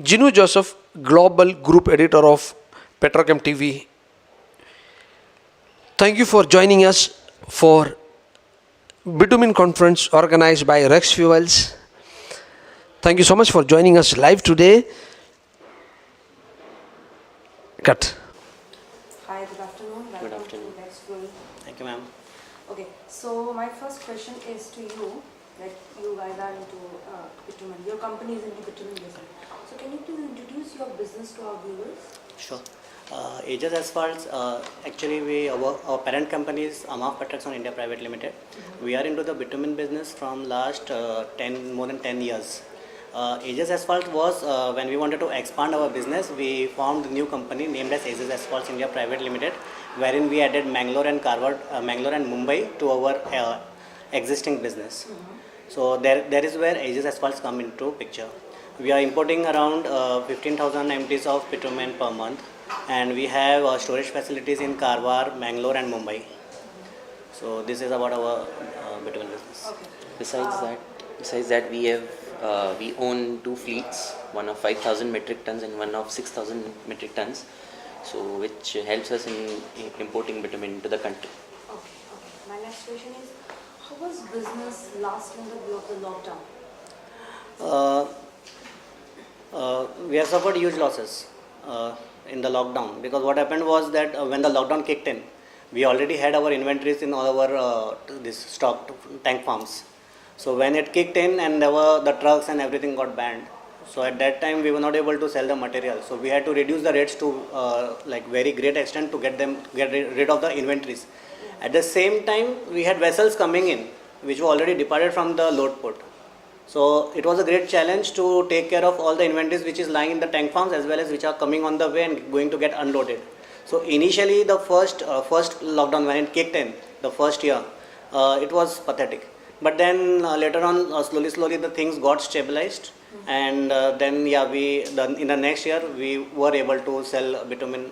Jinu Joseph, Global Group Editor of Petrochem TV. Thank you for joining us for Bitumen Conference organized by Rex Fuels. Thank you so much for joining us live today. Cut. Hi, good afternoon. Good Welcome afternoon. to Rex Fuel. Thank you, ma'am. Okay, so my first question is to you. Like you guys are into bitumen. Your company is into bitumen business. So can you please introduce your business to our viewers? Sure. Aegis Asphalts, actually our parent company is Amaf Petrox India Private Limited. We are into the bitumen business from last more than 10 years. Aegis Asphalt was, when we wanted to expand our business, we formed a new company named as Aegis Asphalts India Private Limited, wherein we added Mangalore and Mumbai to our existing business. So there is where Aegis Asphalts come into picture. We are importing around 15,000 MTs of bitumen per month, and we have storage facilities in Karwar, Mangalore and Mumbai. So this is about our bitumen business. Okay. Besides that, we own two fleets, one of 5,000 metric tons and one of 6,000 metric tons, so which helps us in importing bitumen into the country. Okay. My next question is, how was business last in the view of the lockdown? We have suffered huge losses in the lockdown, because what happened was that when the lockdown kicked in, we already had our inventories in all our this stocked tank farms. So when it kicked in and the trucks and everything got banned, so at that time we were not able to sell the material. So we had to reduce the rates to like very great extent to get rid of the inventories. At the same time, we had vessels coming in which were already departed from the load port. So it was a great challenge to take care of all the inventories which is lying in the tank farms as well as which are coming on the way and going to get unloaded. So initially the first lockdown, when it kicked in, the first year, it was pathetic. But then later on, slowly the things got stabilized, and then in the next year we were able to sell bitumen.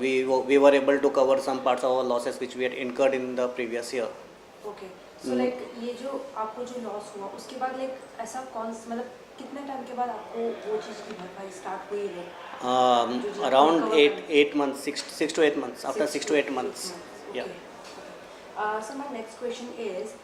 We were able to cover some parts of our losses which we had incurred in the previous year. Okay. So like ये जो आपको जो loss हुआ उसके बाद like ऐसा मतलब कितने टाइम के बाद आपको वो चीज़ की भरपाई स्टार्ट हुई है? Around 8 months, 6 to 8 months. After 6 to 8 months. Okay. Yeah. So my next question is,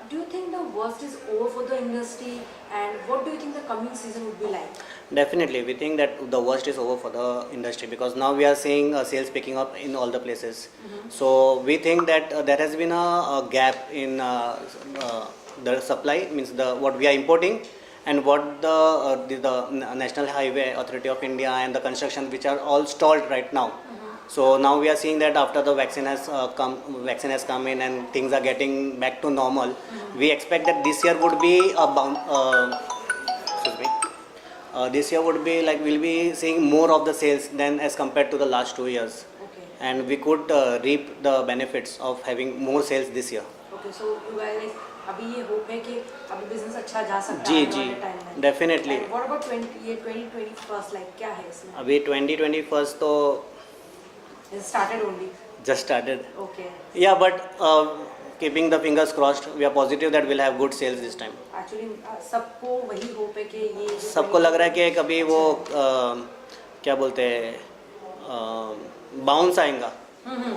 do you think the worst is over for the industry, and what do you think the coming season would be like? Definitely, we think that the worst is over for the industry, because now we are seeing sales picking up in all the places. So we think that there has been a gap in the supply, means what we are importing and what the National Highway Authority of India and the construction, which are all stalled right now. So now we are seeing that after the vaccine has come in and things are getting back to normal, we expect that this year would be this year would be like we'll be seeing more of the sales than as compared to the last 2 years. Okay. And we could reap the benefits of having more sales this year. Okay, so you guys अभी ये hope है कि अभी business अच्छा जा सकता जी है जी वाले time में. definitely. And what about 2021 like क्या है इसमें? अभी 2021 तो It started only. just started. Okay. Yeah, but keeping the fingers crossed, we are positive that we'll have good sales this time. Actually सबको वही hope है कि ये जो सबको लग रहा है कि कभी वो क्या बोलते हैं बाउंस आएगा,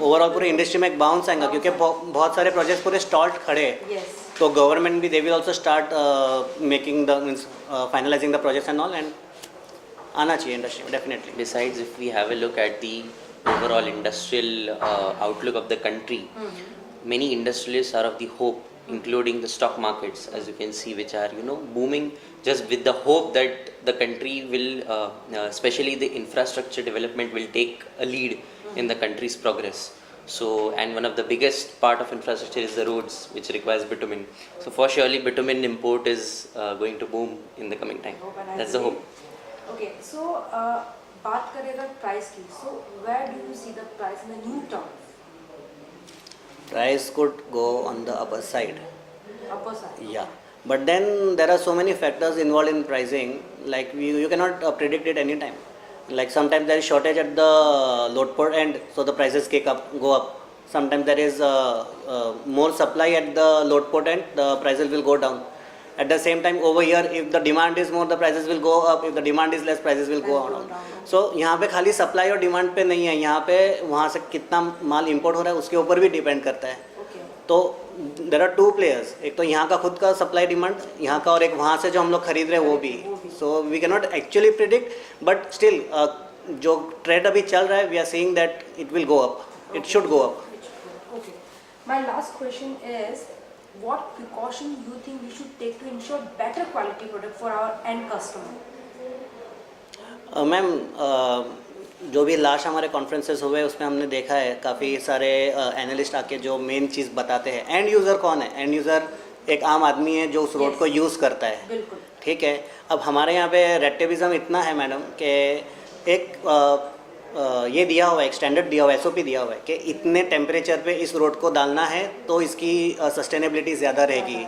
ओवरऑल पूरे इंडस्ट्री में एक बाउंस आएगा, क्योंकि बहुत सारे प्रोजेक्ट्स पूरे स्टॉल्ड खड़े हैं. Yes. तो गवर्नमेंट भी they will also start making the finalising the projects and all, and आना चाहिए इंडस्ट्री में definitely. Besides, if we have a look at the overall industrial outlook of the country, many industrialists are of the hope, including the stock markets, as you can see, which are booming, just with the hope that the country will, especially the infrastructure development, will take a lead in the country's progress. So, and one of the biggest part of infrastructure is the roads, which requires bitumen. So for surely bitumen import is going to boom in the coming time. Hope and I That's the believe. hope. Okay, so बात करें अगर price की, so where do you see the price in the new terms? Price could go on the upper side. Upper side. Yeah, but then there are so many factors involved in pricing, like you cannot predict it anytime. Like sometimes there is shortage at the load port end, so the prices go up. Sometimes there is more supply at the load port end, the prices will go down. At the same time, over here, if the demand is more, the prices will go up. If the demand is less, prices will go down. So यहाँ पे खाली supply और demand पे नहीं है, यहाँ पे वहाँ से कितना माल इंपोर्ट हो रहा है उसके ऊपर भी डिपेंड करता है. तो देर आर टू प्लेयर्स, एक तो यहाँ का खुद का सप्लाई डिमांड यहाँ का, और एक वहाँ से जो हम लोग खरीद रहे हैं वो भी. So we can not actually predict, but still जो ट्रेंड अभी चल रहा है, we are seeing that it will go up, it should go up. Okay. My last question is, what precaution you think we should take to ensure better quality product for our end customer? Ma'am, जो भी last हमारे conferences हुए उसमें हमने देखा है काफ़ी सारे एनालिस्ट आके जो मेन चीज़ बताते हैं. एंड यूज़र कौन है? एंड यूज़र एक आम आदमी है जो उस रोड को यूज़ करता है. बिल्कुल. ठीक है. अब हमारे यहाँ पे रेटेबिज्म इतना है मैडम कि एक ये दिया हुआ है, एक स्टैंडर्ड दिया हुआ है, SOP दिया हुआ है कि इतने टेम्परेचर पे इस रोड को डालना है तो इसकी सस्टेनेबिलिटी ज़्यादा रहेगी.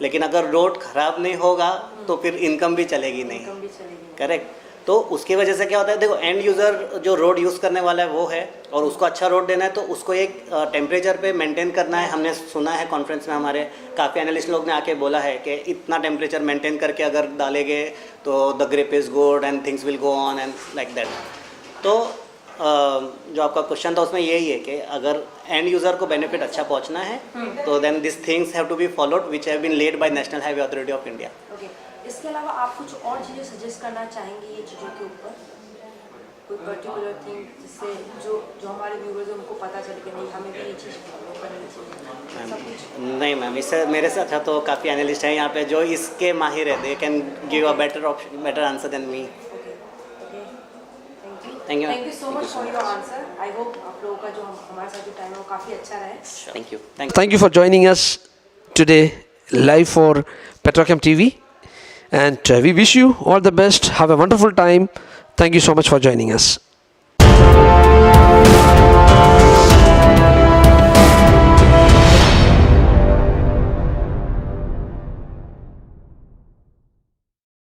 लेकिन अगर रोड ख़राब नहीं होगा तो फिर इनकम भी चलेगी नहीं. कम भी चलेगी. करेक्ट. तो उसकी वजह से क्या होता है, देखो एंड यूज़र जो रोड यूज़ करने वाला है वो है, और उसको अच्छा रोड देना है तो उसको एक टेम्परेचर पे मेंटेन करना है. हमने सुना है कॉन्फ्रेंस में हमारे काफ़ी एनालिस्ट लोग ने आके बोला है कि इतना टेम्परेचर मेंटेन करके अगर डालेंगे तो the grip is good and things will go on and like that. तो जो आपका क्वेश्चन था उसमें यही है कि अगर एंड यूज़र को बेनिफिट अच्छा पहुंचना है तो then this things have to be followed which have been laid by National Highway Authority of India. Okay. इसके अलावा आप कुछ और चीज़ें सजेस्ट करना चाहेंगे ये चीज़ों के ऊपर, कोई पर्टिकुलर थिंग जिससे जो हमारे व्यूवर्स हैं उनको पता चले कि नहीं हमें भी ये चीज़ फॉलो करनी चाहिए? सब कुछ नहीं मैम, इससे मेरे से अच्छा तो काफ़ी एनालिस्ट हैं यहाँ पे जो इसके माहिर है. They can give a better option, better answer than me. Thank you so much for your answer. I hope आप लोगों का जो हमारे साथ जो टाइम है वो काफ़ी अच्छा रहे. Thank you. Thank you for joining us today live for Petrochem TV. And we wish you all the best. Have a wonderful time. Thank you so much for joining us.